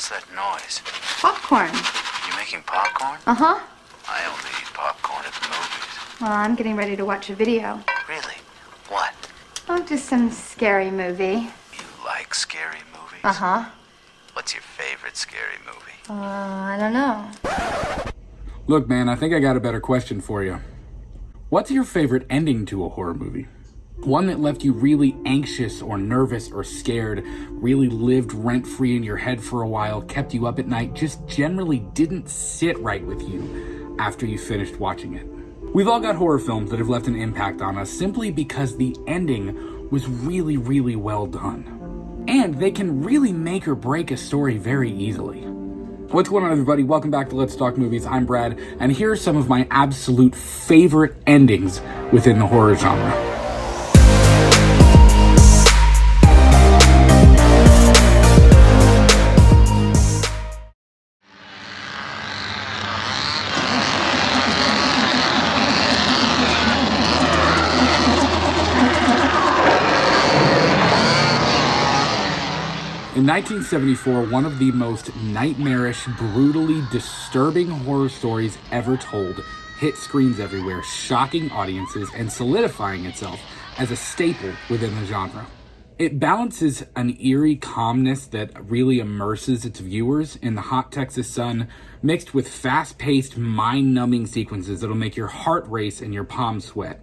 What's that noise? Popcorn. You making popcorn? Uh-huh. I only eat popcorn at the movies. Well, I'm getting ready to watch a video. Really? What? Oh, just some scary movie. You like scary movies? Uh-huh. What's your favorite scary movie? I don't know. Look, man, I think I got a better question for you. What's your favorite ending to a horror movie? One that left you really anxious or nervous or scared, really lived rent-free in your head for a while, kept you up at night, just generally didn't sit right with you after you finished watching it. We've all got horror films that have left an impact on us simply because the ending was really, really well done. And they can really make or break a story very easily. What's going on, everybody? Welcome back to Let's Talk Movies. I'm Brad, and here are some of my absolute favorite endings within the horror genre. In 1974, one of the most nightmarish, brutally disturbing horror stories ever told hit screens everywhere, shocking audiences and solidifying itself as a staple within the genre. It balances an eerie calmness that really immerses its viewers in the hot Texas sun, mixed with fast-paced, mind-numbing sequences that'll make your heart race and your palms sweat.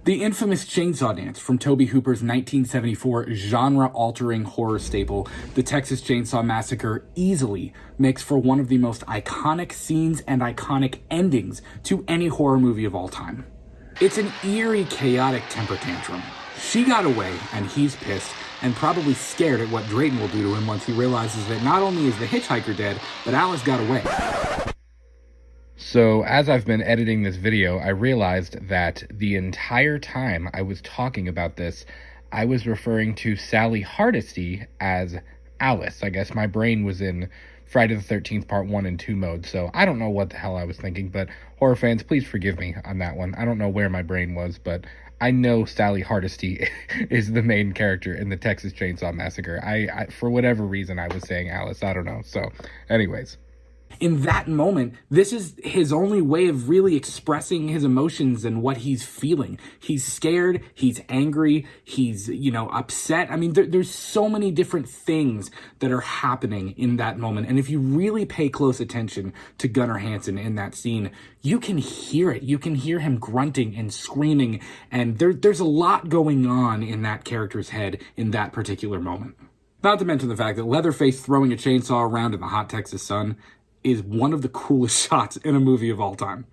The infamous Chainsaw Dance from Tobe Hooper's 1974 genre-altering horror staple, The Texas Chainsaw Massacre, easily makes for one of the most iconic scenes and iconic endings to any horror movie of all time. It's an eerie, chaotic temper tantrum. She got away, and he's pissed, and probably scared at what Drayton will do to him once he realizes that not only is the hitchhiker dead, but Alice got away. So, as I've been editing this video, I realized that the entire time I was talking about this, I was referring to Sally Hardesty as Alice. I guess my brain was in Friday the 13th Part 1 and 2 mode, so I don't know what the hell I was thinking, but horror fans, please forgive me on that one. I don't know where my brain was, but I know Sally Hardesty is the main character in the Texas Chainsaw Massacre. I for whatever reason, I was saying Alice. I don't know. So, anyways. In that moment, this is his only way of really expressing his emotions and what he's feeling. He's scared, he's angry, he's, upset. I mean, there's so many different things that are happening in that moment. And if you really pay close attention to Gunnar Hansen in that scene, you can hear it. You can hear him grunting and screaming. And there's a lot going on in that character's head in that particular moment. Not to mention the fact that Leatherface throwing a chainsaw around in the hot Texas sun is one of the coolest shots in a movie of all time.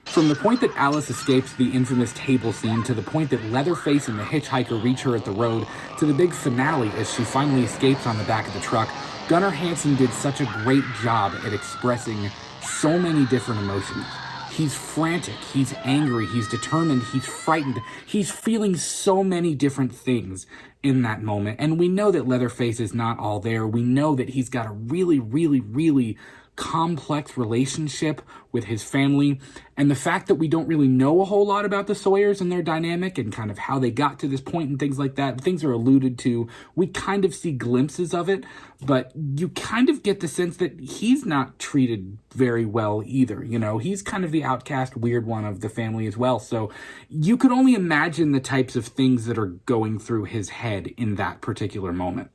From the point that Alice escapes the infamous table scene, to the point that Leatherface and the hitchhiker reach her at the road, to the big finale as she finally escapes on the back of the truck, Gunnar Hansen did such a great job at expressing so many different emotions. He's frantic, he's angry, he's determined, he's frightened, he's feeling so many different things in that moment. And we know that Leatherface is not all there. We know that he's got a really, really, really complex relationship with his family, and the fact that we don't really know a whole lot about the Sawyers and their dynamic and kind of how they got to this point and things like that. Things are alluded to. We kind of see glimpses of it, but you kind of get the sense that he's not treated very well either. He's kind of the outcast, weird one of the family as well. So you could only imagine the types of things that are going through his head in that particular moment.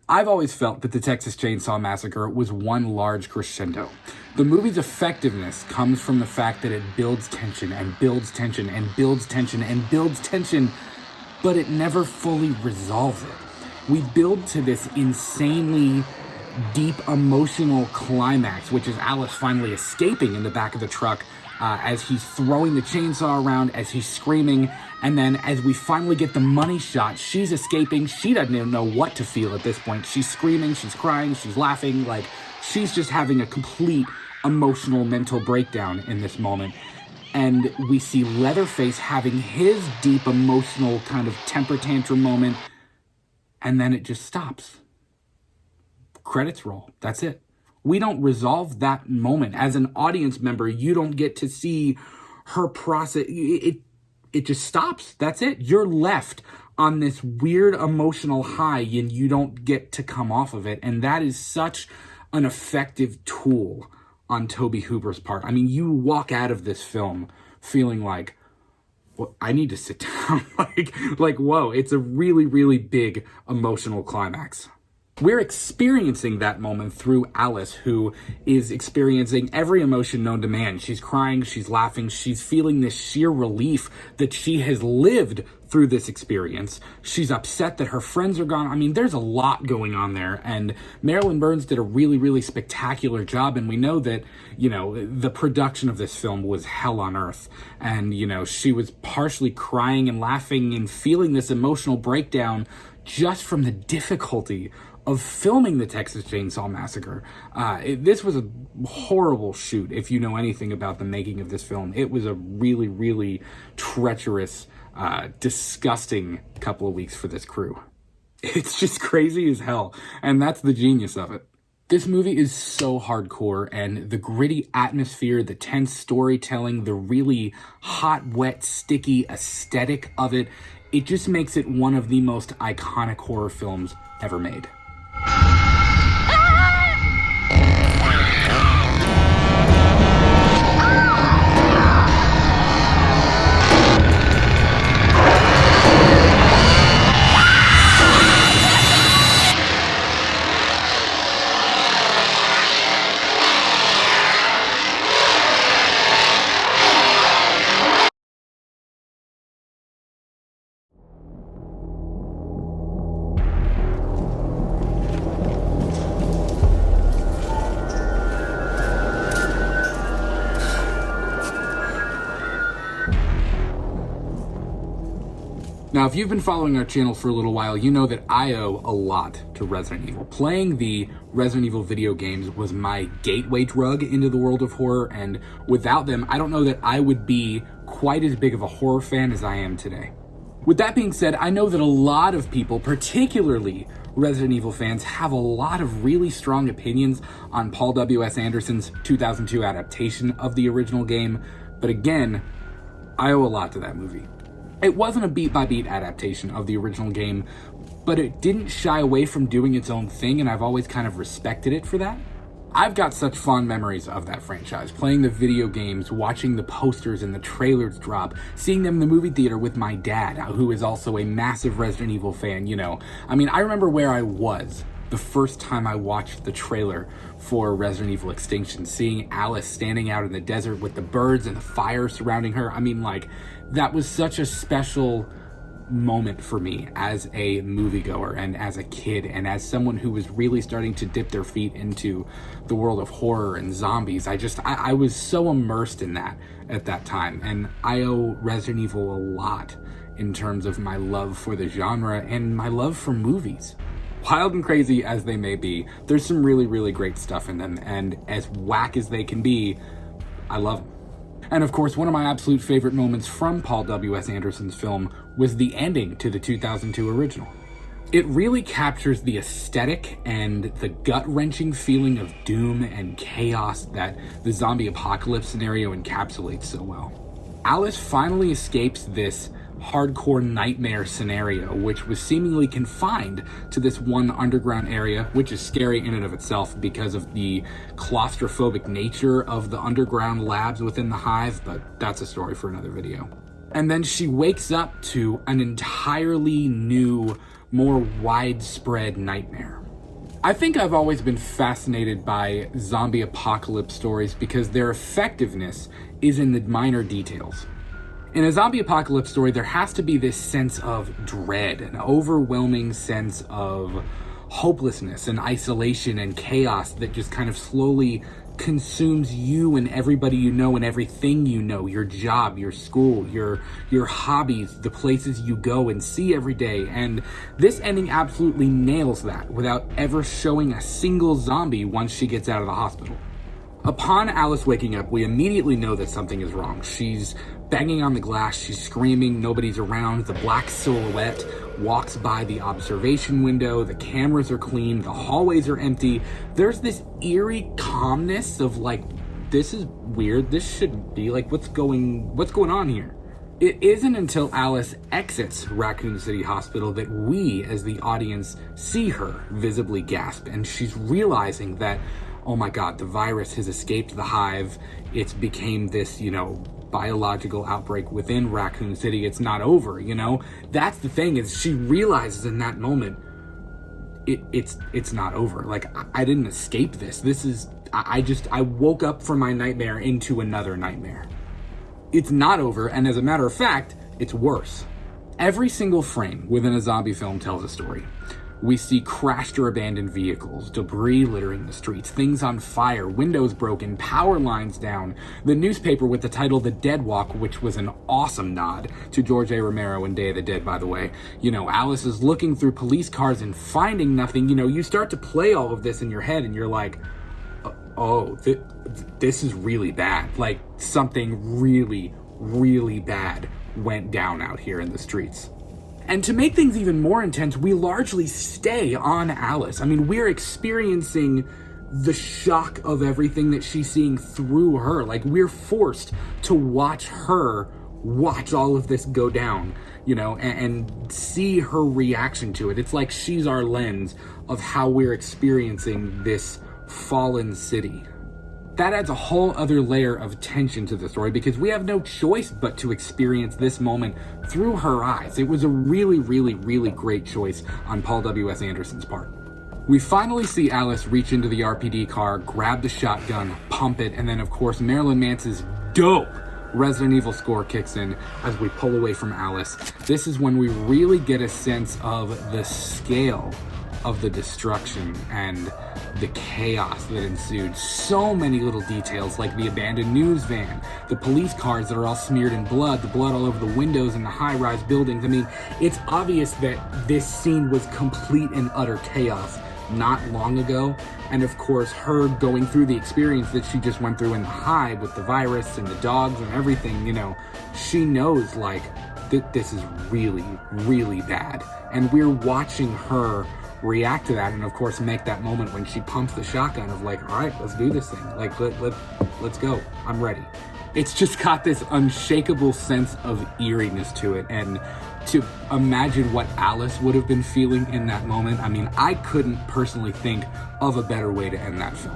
I've always felt that the Texas Chainsaw Massacre was one large crescendo. The movie's effectiveness comes from the fact that it builds tension and builds tension and builds tension and builds tension, but it never fully resolves it. We build to this insanely deep emotional climax, which is Alice finally escaping in the back of the truck as he's throwing the chainsaw around, as he's screaming, and then as we finally get the money shot, she's escaping. She doesn't even know what to feel at this point. She's screaming, she's crying, she's laughing, like she's just having a complete emotional mental breakdown in this moment. And we see Leatherface having his deep emotional kind of temper tantrum moment, and then it just stops. Credits roll. That's it. We don't resolve that moment. As an audience member, you don't get to see her process. It just stops. That's it. You're left on this weird emotional high and you don't get to come off of it. And that is such an effective tool on Tobe Hooper's part. I mean, you walk out of this film feeling like, well, I need to sit down. like, whoa, it's a really, really big emotional climax. We're experiencing that moment through Alice, who is experiencing every emotion known to man. She's crying, she's laughing, she's feeling this sheer relief that she has lived through this experience. She's upset that her friends are gone. I mean, there's a lot going on there, and Marilyn Burns did a really, really spectacular job, and we know that, you know, the production of this film was hell on earth, and, you know, she was partially crying and laughing and feeling this emotional breakdown just from the difficulty of filming the Texas Chainsaw Massacre. This was a horrible shoot, if you know anything about the making of this film. It was a really, really treacherous, disgusting couple of weeks for this crew. It's just crazy as hell, and that's the genius of it. This movie is so hardcore, and the gritty atmosphere, the tense storytelling, the really hot, wet, sticky aesthetic of it, it just makes it one of the most iconic horror films ever made. Now, if you've been following our channel for a little while, you know that I owe a lot to Resident Evil. Playing the Resident Evil video games was my gateway drug into the world of horror, and without them, I don't know that I would be quite as big of a horror fan as I am today. With that being said, I know that a lot of people, particularly Resident Evil fans, have a lot of really strong opinions on Paul W.S. Anderson's 2002 adaptation of the original game, but again, I owe a lot to that movie. It wasn't a beat-by-beat adaptation of the original game, but it didn't shy away from doing its own thing, and I've always kind of respected it for that. I've got such fond memories of that franchise, playing the video games, watching the posters and the trailers drop, seeing them in the movie theater with my dad, who is also a massive Resident Evil fan, you know. I mean, I remember where I was the first time I watched the trailer for Resident Evil Extinction, seeing Alice standing out in the desert with the birds and the fire surrounding her. I mean, like, that was such a special moment for me as a moviegoer and as a kid and as someone who was really starting to dip their feet into the world of horror and zombies. I was so immersed in that at that time, and I owe Resident Evil a lot in terms of my love for the genre and my love for movies. Wild and crazy as they may be, there's some really, really great stuff in them, and as whack as they can be, I love them. And of course, one of my absolute favorite moments from Paul W.S. Anderson's film was the ending to the 2002 original. It really captures the aesthetic and the gut-wrenching feeling of doom and chaos that the zombie apocalypse scenario encapsulates so well. Alice finally escapes this hardcore nightmare scenario, which was seemingly confined to this one underground area, which is scary in and of itself because of the claustrophobic nature of the underground labs within the hive, but that's a story for another video. And then she wakes up to an entirely new, more widespread nightmare. I think I've always been fascinated by zombie apocalypse stories because their effectiveness is in the minor details. In a zombie apocalypse story, there has to be this sense of dread, an overwhelming sense of hopelessness and isolation and chaos that just kind of slowly consumes you and everybody you know and everything you know, your job, your school, your hobbies, the places you go and see every day. And this ending absolutely nails that without ever showing a single zombie once she gets out of the hospital. Upon Alice waking up, we immediately know that something is wrong. She's banging on the glass, she's screaming, nobody's around, the black silhouette walks by the observation window, the cameras are clean, the hallways are empty. There's this eerie calmness of like, this is weird, this shouldn't be, like, what's going on here? It isn't until Alice exits Raccoon City Hospital that we, as the audience, see her visibly gasp, and she's realizing that, oh my god, the virus has escaped the hive. It's became this, biological outbreak within Raccoon City. It's not over, That's the thing, is she realizes in that moment, it's not over. Like, I didn't escape this. I woke up from my nightmare into another nightmare. It's not over, and as a matter of fact, it's worse. Every single frame within a zombie film tells a story. We see crashed or abandoned vehicles, debris littering the streets, things on fire, windows broken, power lines down, the newspaper with the title The Dead Walk, which was an awesome nod to George A. Romero and Day of the Dead, by the way. Alice is looking through police cars and finding nothing. You start to play all of this in your head and you're like, oh, this is really bad. Like, something really, really bad went down out here in the streets. And to make things even more intense, we largely stay on Alice. I mean, we're experiencing the shock of everything that she's seeing through her. Like, we're forced to watch her watch all of this go down, and see her reaction to it. It's like she's our lens of how we're experiencing this fallen city. That adds a whole other layer of tension to the story because we have no choice but to experience this moment through her eyes. It was a really, really, really great choice on Paul W.S. Anderson's part. We finally see Alice reach into the RPD car, grab the shotgun, pump it, and then of course Marilyn Manson's dope Resident Evil score kicks in as we pull away from Alice. This is when we really get a sense of the scale of the destruction and the chaos that ensued. So many little details, like the abandoned news van, the police cars that are all smeared in blood, the blood all over the windows in the high-rise buildings. I mean, it's obvious that this scene was complete and utter chaos not long ago. And of course, her going through the experience that she just went through in the hive with the virus and the dogs and everything, she knows, like, this is really, really bad. And we're watching her react to that, and of course make that moment when she pumps the shotgun of like, all right, let's do this thing. Like, let's go. I'm ready. It's just got this unshakable sense of eeriness to it, and to imagine what Alice would have been feeling in that moment, I mean, I couldn't personally think of a better way to end that film.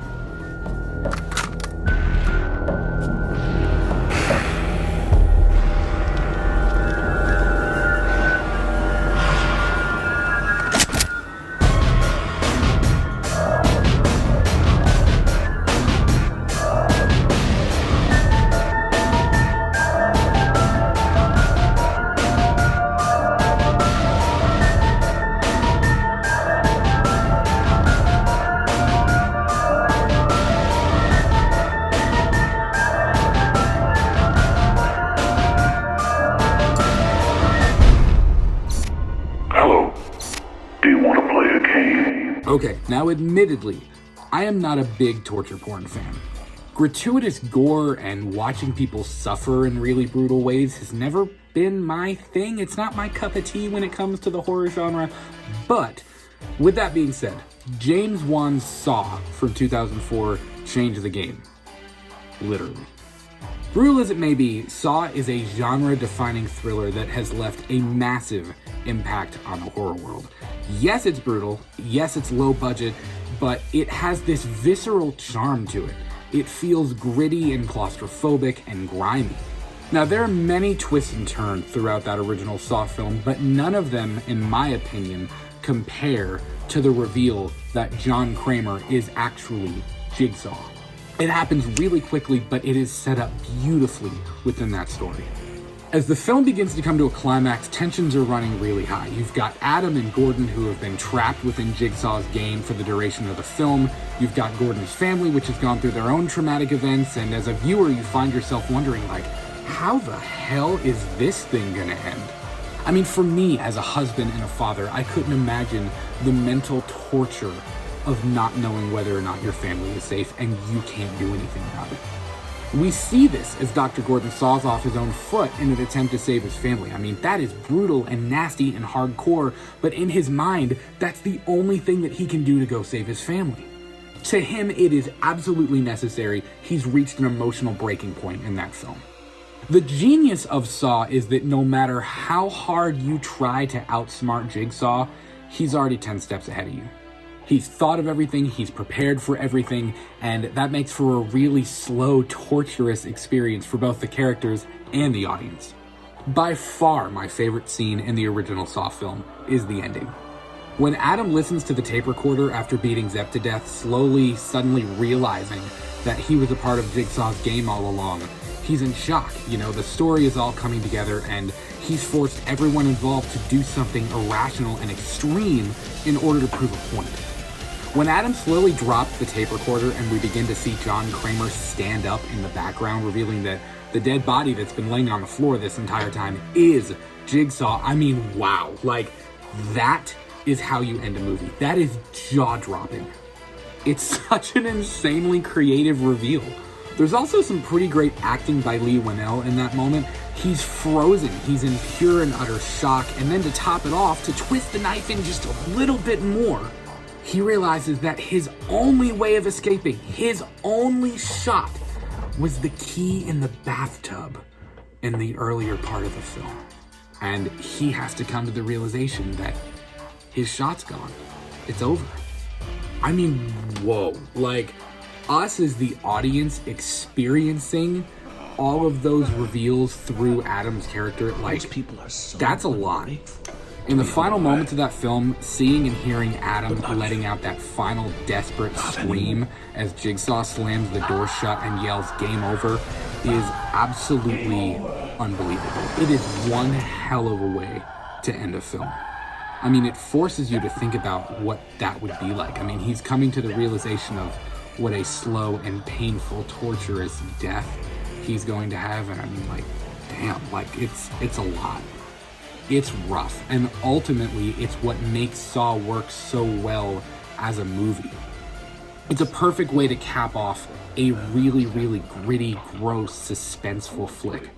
Okay, now admittedly, I am not a big torture porn fan. Gratuitous gore and watching people suffer in really brutal ways has never been my thing. It's not my cup of tea when it comes to the horror genre. But with that being said, James Wan's Saw from 2004 changed the game. Literally. Brutal as it may be, Saw is a genre-defining thriller that has left a massive impact on the horror world. Yes, it's brutal. Yes, it's low budget, but it has this visceral charm to it. It feels gritty and claustrophobic and grimy. Now, there are many twists and turns throughout that original Saw film, but none of them, in my opinion, compare to the reveal that John Kramer is actually Jigsaw. It happens really quickly, but it is set up beautifully within that story. As the film begins to come to a climax, tensions are running really high. You've got Adam and Gordon, who have been trapped within Jigsaw's game for the duration of the film. You've got Gordon's family, which has gone through their own traumatic events, and as a viewer, you find yourself wondering, like, how the hell is this thing gonna end? I mean, for me, as a husband and a father, I couldn't imagine the mental torture of not knowing whether or not your family is safe and you can't do anything about it. We see this as Dr. Gordon saws off his own foot in an attempt to save his family. I mean, that is brutal and nasty and hardcore, but in his mind, that's the only thing that he can do to go save his family. To him, it is absolutely necessary. He's reached an emotional breaking point in that film. The genius of Saw is that no matter how hard you try to outsmart Jigsaw, he's already 10 steps ahead of you. He's thought of everything, he's prepared for everything, and that makes for a really slow, torturous experience for both the characters and the audience. By far, my favorite scene in the original Saw film is the ending. When Adam listens to the tape recorder after beating Zep to death, suddenly realizing that he was a part of Jigsaw's game all along, he's in shock. The story is all coming together, and he's forced everyone involved to do something irrational and extreme in order to prove a point. When Adam slowly drops the tape recorder and we begin to see John Kramer stand up in the background, revealing that the dead body that's been laying on the floor this entire time is Jigsaw, I mean, wow. That is how you end a movie. That is jaw-dropping. It's such an insanely creative reveal. There's also some pretty great acting by Lee Winnell in that moment. He's frozen, he's in pure and utter shock, and then to top it off, to twist the knife in just a little bit more, he realizes that his only way of escaping, his only shot, was the key in the bathtub in the earlier part of the film. And he has to come to the realization that his shot's gone. It's over. I mean, whoa. Us as the audience experiencing all of those reveals through Adam's character, that's a lot. In the final moments of that film, seeing and hearing Adam letting out that final desperate scream as Jigsaw slams the door shut and yells "game over" is absolutely unbelievable. It is one hell of a way to end a film. I mean, it forces you to think about what that would be like. I mean, he's coming to the realization of what a slow and painful, torturous death he's going to have, and I mean, damn, it's a lot. It's rough, and ultimately, it's what makes Saw work so well as a movie. It's a perfect way to cap off a really, really gritty, gross, suspenseful flick.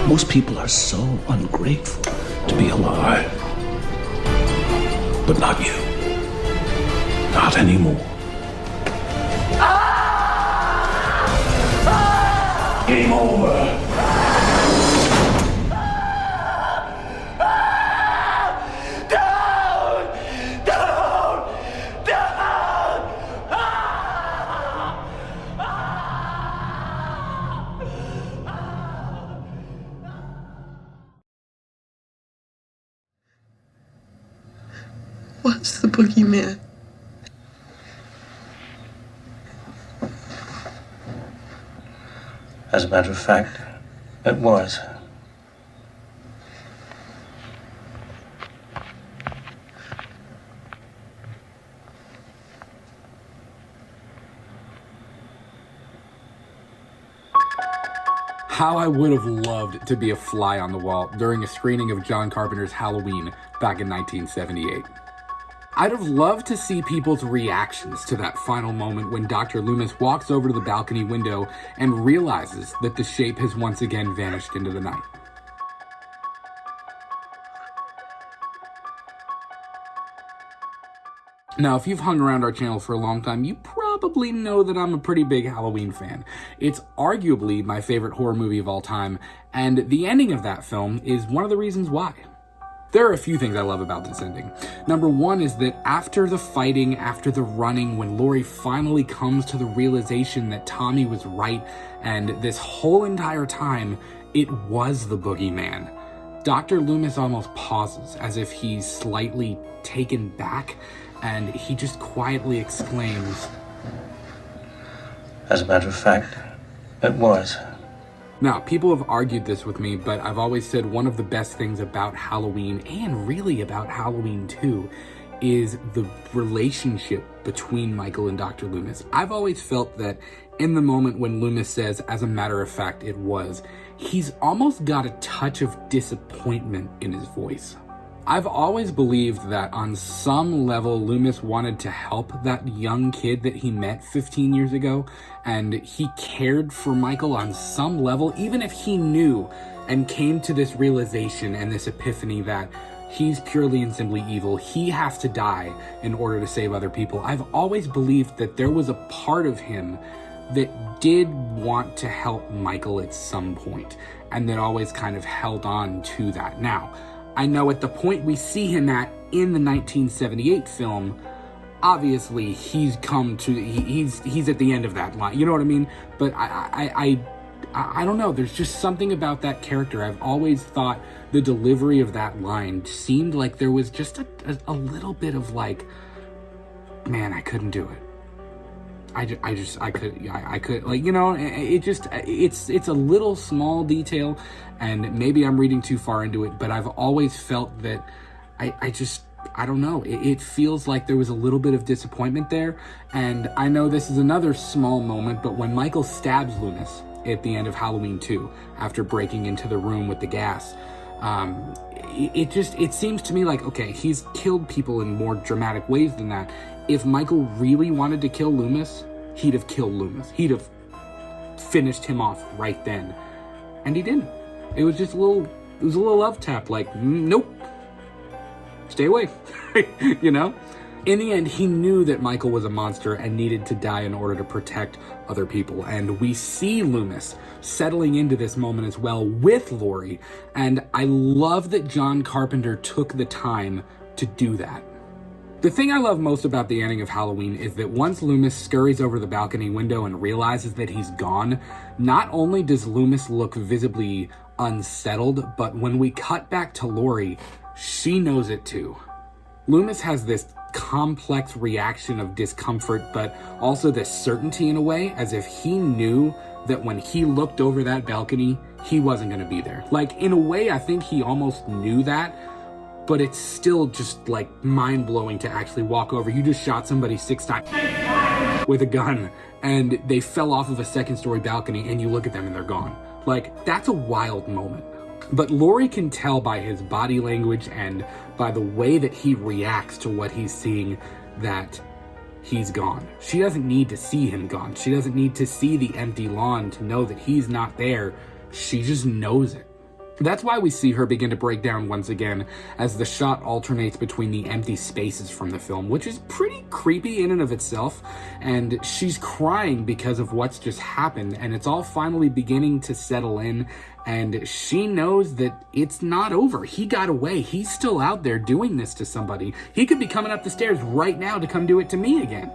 Most people are so ungrateful to be alive. But not you. Not anymore. Game over. What's the boogeyman? As a matter of fact, it was. How I would have loved to be a fly on the wall during a screening of John Carpenter's Halloween back in 1978. I'd have loved to see people's reactions to that final moment when Dr. Loomis walks over to the balcony window and realizes that the shape has once again vanished into the night. Now, if you've hung around our channel for a long time, you probably know that I'm a pretty big Halloween fan. It's arguably my favorite horror movie of all time, and the ending of that film is one of the reasons why. There are a few things I love about this ending. Number one is that after the fighting, after the running, when Laurie finally comes to the realization that Tommy was right, and this whole entire time, it was the boogeyman, Dr. Loomis almost pauses as if he's slightly taken back, and he just quietly exclaims, As a matter of fact, it was. Now, people have argued this with me, but I've always said one of the best things about Halloween, and really about Halloween 2, is the relationship between Michael and Dr. Loomis. I've always felt that in the moment when Loomis says, as a matter of fact, it was, he's almost got a touch of disappointment in his voice. I've always believed that on some level, Loomis wanted to help that young kid that he met 15 years ago, and he cared for Michael on some level, even if he knew and came to this realization and this epiphany that he's purely and simply evil. He has to die in order to save other people. I've always believed that there was a part of him that did want to help Michael at some point, and that always kind of held on to that. Now, I know at the point we see him at in the 1978 film, obviously he's at the end of that line. You know what I mean? But I don't know. There's just something about that character. I've always thought the delivery of that line seemed like there was just a little bit of like, man, I couldn't do it. I could, like, you know, it's a little small detail, and maybe I'm reading too far into it, but I've always felt that I don't know. It feels like there was a little bit of disappointment there, and I know this is another small moment, but when Michael stabs Loomis at the end of Halloween 2, after breaking into the room with the gas, it seems to me like, okay, he's killed people in more dramatic ways than that. If Michael really wanted to kill Loomis, he'd have killed Loomis. He'd have finished him off right then. And he didn't. It was just a little love tap, like, nope, stay away, you know? In the end, he knew that Michael was a monster and needed to die in order to protect other people. And we see Loomis settling into this moment as well with Laurie. And I love that John Carpenter took the time to do that. The thing I love most about the ending of Halloween is that once Loomis scurries over the balcony window and realizes that he's gone, not only does Loomis look visibly unsettled, but when we cut back to Laurie, she knows it too. Loomis has this complex reaction of discomfort, but also this certainty in a way, as if he knew that when he looked over that balcony, he wasn't going to be there. Like, in a way, I think he almost knew that, but it's still just like mind-blowing to actually walk over. You just shot somebody 6 times with a gun and they fell off of a second-story balcony, and you look at them and they're gone. Like, that's a wild moment. But Laurie can tell by his body language and by the way that he reacts to what he's seeing that he's gone. She doesn't need to see him gone. She doesn't need to see the empty lawn to know that he's not there. She just knows it. That's why we see her begin to break down once again as the shot alternates between the empty spaces from the film, which is pretty creepy in and of itself, and she's crying because of what's just happened, and it's all finally beginning to settle in, and she knows that it's not over. He got away. He's still out there doing this to somebody. He could be coming up the stairs right now to come do it to me again.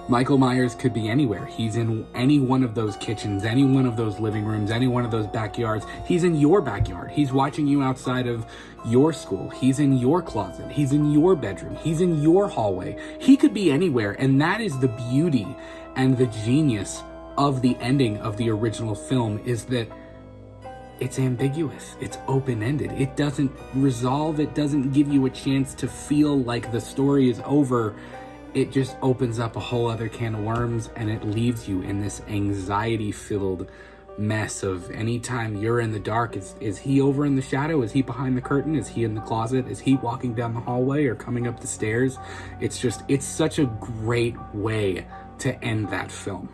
Michael Myers could be anywhere. He's in any one of those kitchens, any one of those living rooms, any one of those backyards. He's in your backyard. He's watching you outside of your school. He's in your closet. He's in your bedroom. He's in your hallway. He could be anywhere, and that is the beauty and the genius of the ending of the original film, is that it's ambiguous. It's open-ended. It doesn't resolve. It doesn't give you a chance to feel like the story is over. It just opens up a whole other can of worms, and it leaves you in this anxiety-filled mess of anytime you're in the dark, is he over in the shadow? Is he behind the curtain? Is he in the closet? Is he walking down the hallway or coming up the stairs? It's such a great way to end that film.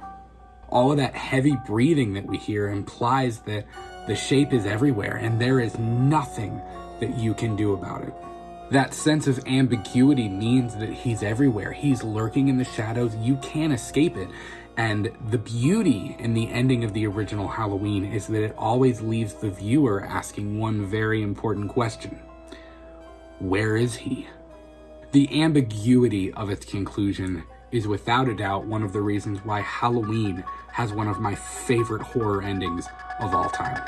All of that heavy breathing that we hear implies that the shape is everywhere, and there is nothing that you can do about it. That sense of ambiguity means that he's everywhere. He's lurking in the shadows. You can't escape it. And the beauty in the ending of the original Halloween is that it always leaves the viewer asking one very important question. Where is he? The ambiguity of its conclusion is without a doubt one of the reasons why Halloween has one of my favorite horror endings of all time.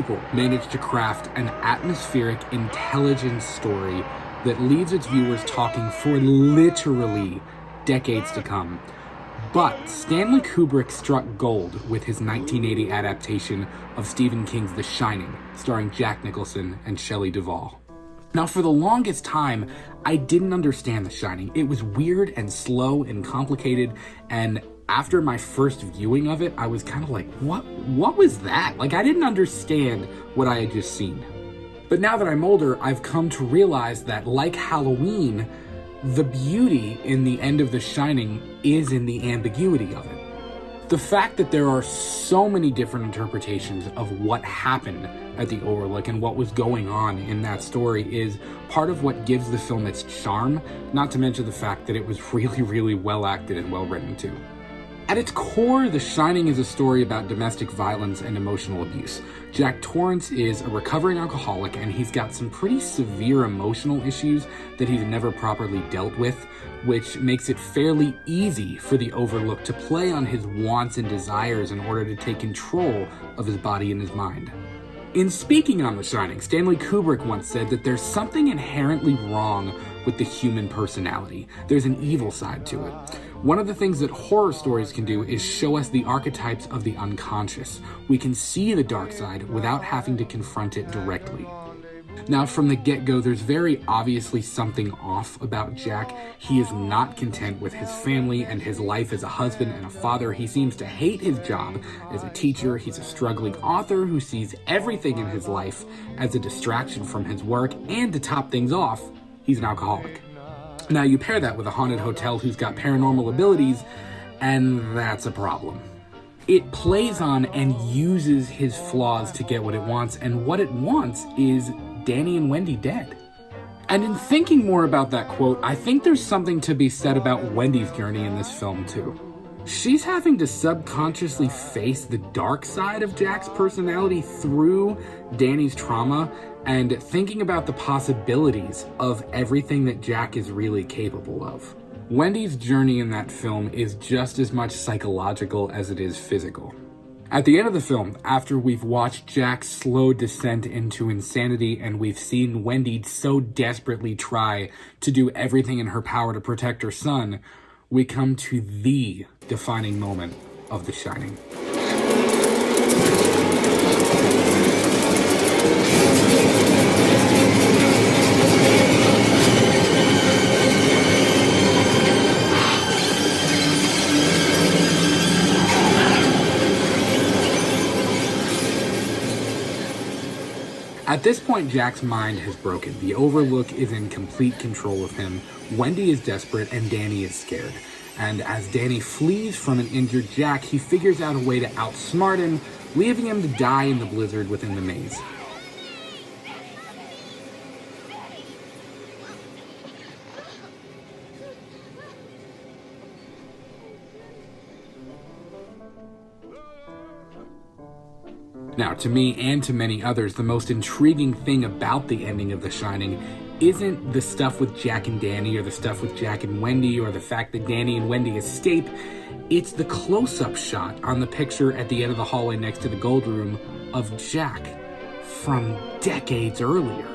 people managed to craft an atmospheric, intelligent story that leaves its viewers talking for literally decades to come. But Stanley Kubrick struck gold with his 1980 adaptation of Stephen King's The Shining, starring Jack Nicholson and Shelley Duvall. Now, for the longest time, I didn't understand The Shining. It was weird and slow and complicated, and after my first viewing of it, I was kind of like, what was that? Like, I didn't understand what I had just seen. But now that I'm older, I've come to realize that, like Halloween, the beauty in the end of The Shining is in the ambiguity of it. The fact that there are so many different interpretations of what happened at the Overlook and what was going on in that story is part of what gives the film its charm, not to mention the fact that it was really, really well acted and well written too. At its core, The Shining is a story about domestic violence and emotional abuse. Jack Torrance is a recovering alcoholic, and he's got some pretty severe emotional issues that he's never properly dealt with, which makes it fairly easy for the Overlook to play on his wants and desires in order to take control of his body and his mind. In speaking on The Shining, Stanley Kubrick once said that there's something inherently wrong with the human personality. There's an evil side to it. One of the things that horror stories can do is show us the archetypes of the unconscious. We can see the dark side without having to confront it directly. Now, from the get-go, there's very obviously something off about Jack. He is not content with his family and his life as a husband and a father. He seems to hate his job as a teacher. He's a struggling author who sees everything in his life as a distraction from his work, and to top things off, he's an alcoholic. Now, you pair that with a haunted hotel who's got paranormal abilities, and that's a problem. It plays on and uses his flaws to get what it wants, and what it wants is Danny and Wendy dead. And in thinking more about that quote, I think there's something to be said about Wendy's journey in this film too. She's having to subconsciously face the dark side of Jack's personality through Danny's trauma, and thinking about the possibilities of everything that Jack is really capable of. Wendy's journey in that film is just as much psychological as it is physical. At the end of the film, after we've watched Jack's slow descent into insanity and we've seen Wendy so desperately try to do everything in her power to protect her son, we come to the defining moment of The Shining. At this point, Jack's mind has broken. The Overlook is in complete control of him. Wendy is desperate and Danny is scared. And as Danny flees from an injured Jack, he figures out a way to outsmart him, leaving him to die in the blizzard within the maze. Now, to me and to many others, the most intriguing thing about the ending of The Shining isn't the stuff with Jack and Danny or the stuff with Jack and Wendy or the fact that Danny and Wendy escape. It's the close-up shot on the picture at the end of the hallway next to the gold room of Jack from decades earlier.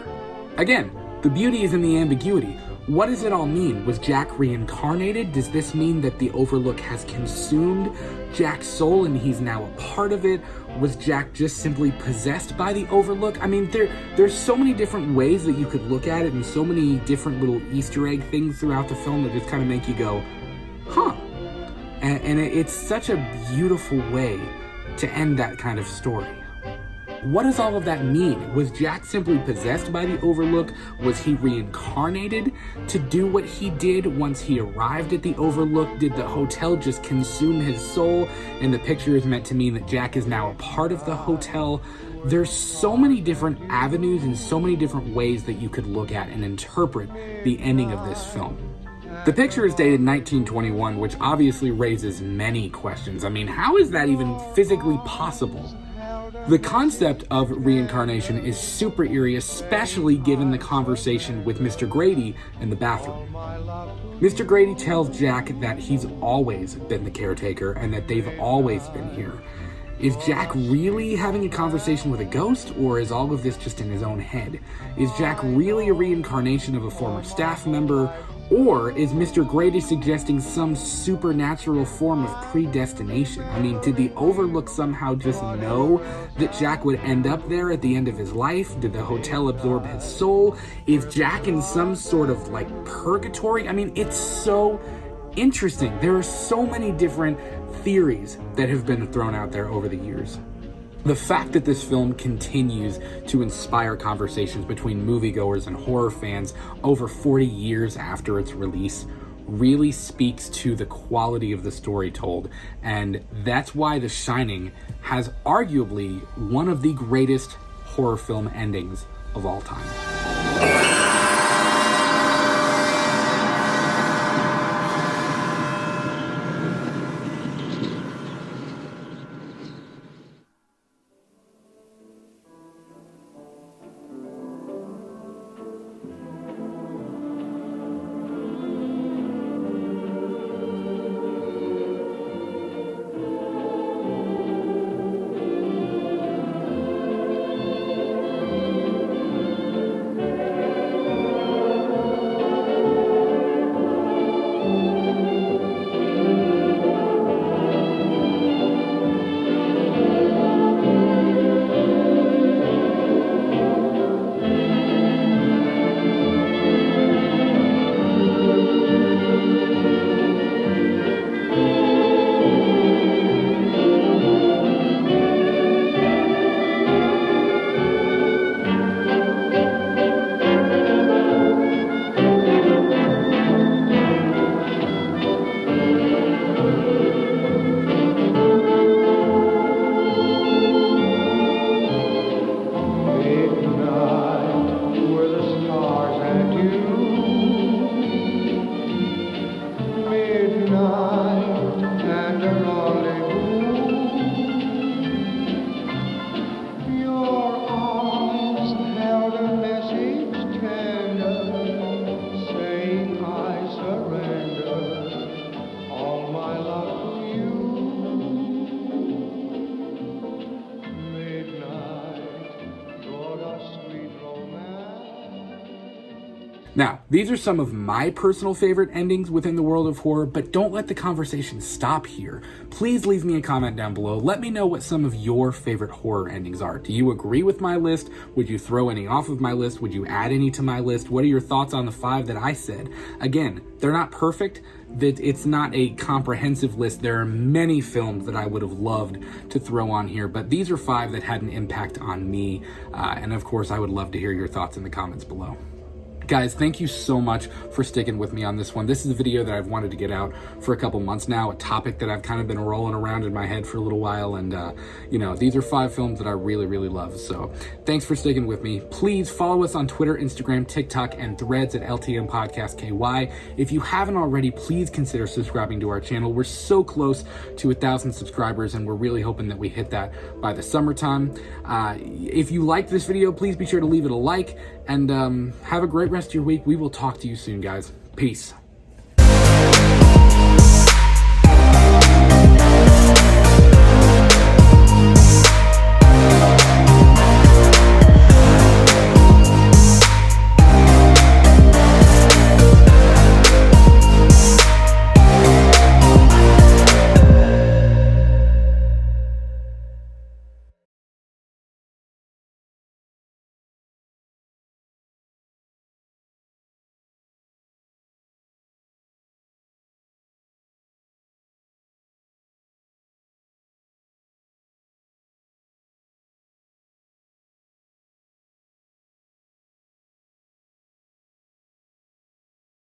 Again, the beauty is in the ambiguity. What does it all mean? Was Jack reincarnated? Does this mean that the Overlook has consumed Jack's soul and he's now a part of it? Was Jack just simply possessed by the Overlook? I mean, there's so many different ways that you could look at it and so many different little Easter egg things throughout the film that just kind of make you go, huh. And it's such a beautiful way to end that kind of story. What does all of that mean? Was Jack simply possessed by the Overlook? Was he reincarnated to do what he did once he arrived at the Overlook? Did the hotel just consume his soul? And the picture is meant to mean that Jack is now a part of the hotel. There's so many different avenues and so many different ways that you could look at and interpret the ending of this film. The picture is dated 1921, which obviously raises many questions. I mean, how is that even physically possible? The concept of reincarnation is super eerie, especially given the conversation with Mr. Grady in the bathroom. Mr. Grady tells Jack that he's always been the caretaker and that they've always been here. Is Jack really having a conversation with a ghost, or is all of this just in his own head? Is Jack really a reincarnation of a former staff member, or is Mr. Grady suggesting some supernatural form of predestination? I mean, did the Overlook somehow just know that Jack would end up there at the end of his life? Did the hotel absorb his soul? Is Jack in some sort of like purgatory? I mean, it's so interesting. There are so many different theories that have been thrown out there over the years. The fact that this film continues to inspire conversations between moviegoers and horror fans over 40 years after its release really speaks to the quality of the story told, and that's why The Shining has arguably one of the greatest horror film endings of all time. Now, these are some of my personal favorite endings within the world of horror, but don't let the conversation stop here. Please leave me a comment down below. Let me know what some of your favorite horror endings are. Do you agree with my list? Would you throw any off of my list? Would you add any to my list? What are your thoughts on the 5 that I said? Again, they're not perfect. It's not a comprehensive list. There are many films that I would have loved to throw on here, but these are 5 that had an impact on me. And of course, I would love to hear your thoughts in the comments below. Guys, thank you so much for sticking with me on this one. This is a video that I've wanted to get out for a couple months now, a topic that I've kind of been rolling around in my head for a little while, and you know, these are 5 films that I really, really love. So thanks for sticking with me. Please follow us on Twitter, Instagram, TikTok, and Threads at LTM Podcast KY. If you haven't already, please consider subscribing to our channel. We're so close to 1,000 subscribers, and we're really hoping that we hit that by the summertime. If you liked this video, please be sure to leave it a like, and have a great rest of your week. We will talk to you soon, guys. Peace.